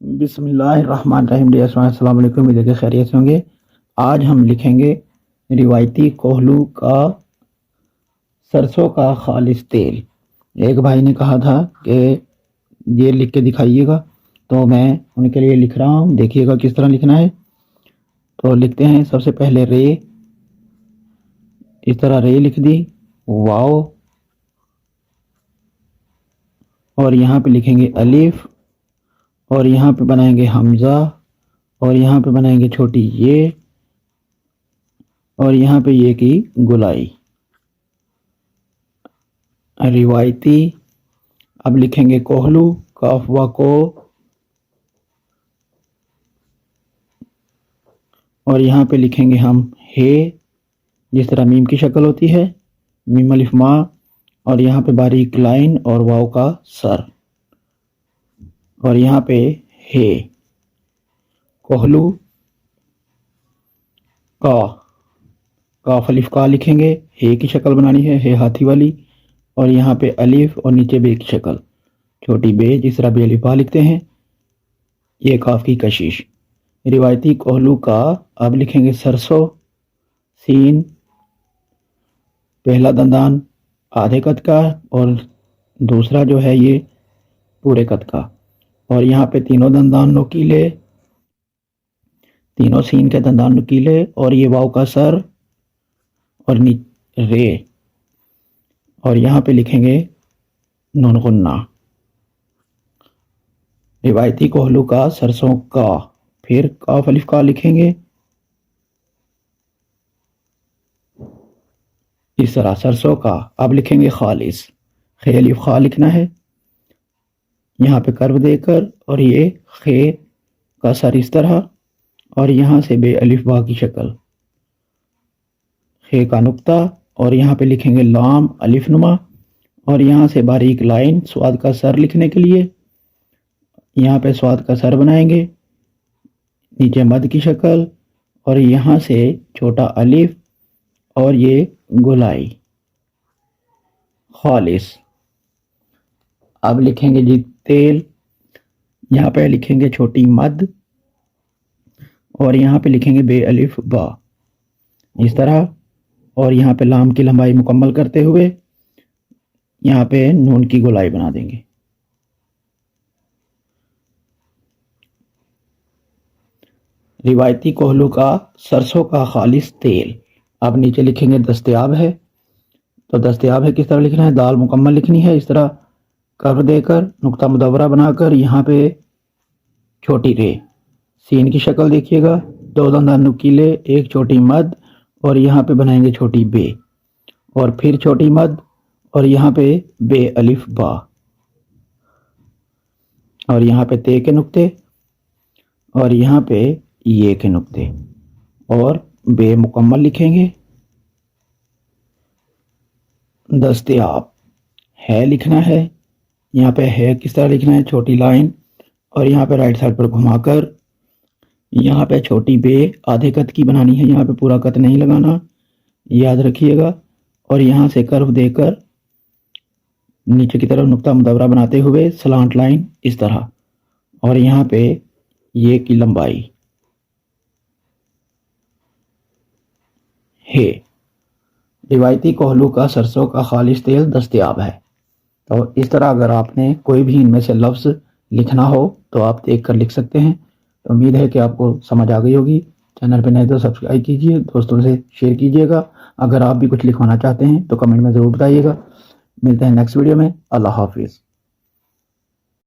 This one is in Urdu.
بسم اللہ الرحمن الرحیم۔ السلام علیکم، امید ہے کہ خیریت سے ہوں گے۔ آج ہم لکھیں گے روایتی کوہلو کا سرسوں کا خالص تیل۔ ایک بھائی نے کہا تھا کہ یہ لکھ کے دکھائیے گا، تو میں ان کے لیے لکھ رہا ہوں، دیکھیے گا کس طرح لکھنا ہے۔ تو لکھتے ہیں، سب سے پہلے رے، اس طرح رے لکھ دی، واو، اور یہاں پہ لکھیں گے الف، اور یہاں پہ بنائیں گے حمزہ، اور یہاں پہ بنائیں گے چھوٹی یہ، اور یہاں پہ یہ کی گلائی روایتی۔ اب لکھیں گے کوہلو، کاف و کو، اور یہاں پہ لکھیں گے ہم ہے، جس طرح میم کی شکل ہوتی ہے، میم الف ما، اور یہاں پہ باریک لائن اور واو کا سر، اور یہاں پہ ہے کوہلو کا، کاف الف کا لکھیں گے، ہے کی شکل بنانی ہے ہاتھی والی، اور یہاں پہ الف اور نیچے بے کی شکل، چھوٹی بے، جس طرح بے الف با لکھتے ہیں، یہ کاف کی کشش روایتی کوہلو کا۔ اب لکھیں گے سرسوں، سین، پہلا دندان آدھے قد کا اور دوسرا جو ہے یہ پورے قد کا، اور یہاں پہ تینوں دندان نوکیلے، تینوں سین کے دندان نوکیلے، اور یہ واو کا سر اور رے، اور یہاں پہ لکھیں گے نون غنہ روایتی کوہلو کا سرسوں کا، پھر کاف الف کا لکھیں گے اس طرح سرسوں کا۔ اب لکھیں گے خالص، خے الف خا لکھنا ہے یہاں پہ کرو دے کر، اور یہ خے کا سر اس طرح، اور یہاں سے بے الف با کی شکل، خے کا نقطہ، اور یہاں پہ لکھیں گے لام الف نما، اور یہاں سے باریک لائن سواد کا سر لکھنے کے لیے، یہاں پہ سواد کا سر بنائیں گے، نیچے مد کی شکل، اور یہاں سے چھوٹا الف، اور یہ گلائی خالص۔ اب لکھیں گے جی تیل، یہاں پہ لکھیں گے چھوٹی مد، اور یہاں پہ لکھیں گے بے الف با اس طرح، اور یہاں پہ لام کی لمبائی مکمل کرتے ہوئے یہاں پہ نون کی گولائی بنا دیں گے۔ روایتی کوہلو کا سرسوں کا خالص تیل۔ اب نیچے لکھیں گے دستیاب ہے، تو دستیاب ہے کس طرح لکھنا ہے، دال مکمل لکھنی ہے اس طرح کر دے کر، نقطہ مدورہ بنا کر، یہاں پہ چھوٹی رے، سین کی شکل دیکھیے گا، دو دندان نکیلے، ایک چھوٹی مد، اور یہاں پہ بنائیں گے چھوٹی بے، اور پھر چھوٹی مد، اور یہاں پہ بے الف با، اور یہاں پہ تے کے نقطے، اور یہاں پہ یہ کے نقطے، اور بے مکمل لکھیں گے۔ دستیاب ہے لکھنا ہے، یہاں پہ ہے کس طرح لکھنا ہے، چھوٹی لائن، اور یہاں پہ رائٹ سائڈ پر گھما کر، یہاں پہ چھوٹی بے آدھے قد کی بنانی ہے، یہاں پہ پورا قد نہیں لگانا، یاد رکھیے گا، اور یہاں سے کرو دے کر نیچے کی طرف نقطہ مدورہ بناتے ہوئے سلانٹ لائن اس طرح، اور یہاں پہ یہ کی لمبائی ہے۔ روایتی کوہلو کا سرسوں کا خالص تیل دستیاب ہے۔ تو اس طرح اگر آپ نے کوئی بھی ان میں سے لفظ لکھنا ہو تو آپ دیکھ کر لکھ سکتے ہیں۔ تو امید ہے کہ آپ کو سمجھ آ گئی ہوگی۔ چینل پہ نئے تو سبسکرائب کیجیے، دوستوں سے شیئر کیجیے گا۔ اگر آپ بھی کچھ لکھوانا چاہتے ہیں تو کمنٹ میں ضرور بتائیے گا۔ ملتے ہیں نیکسٹ ویڈیو میں۔ اللہ حافظ۔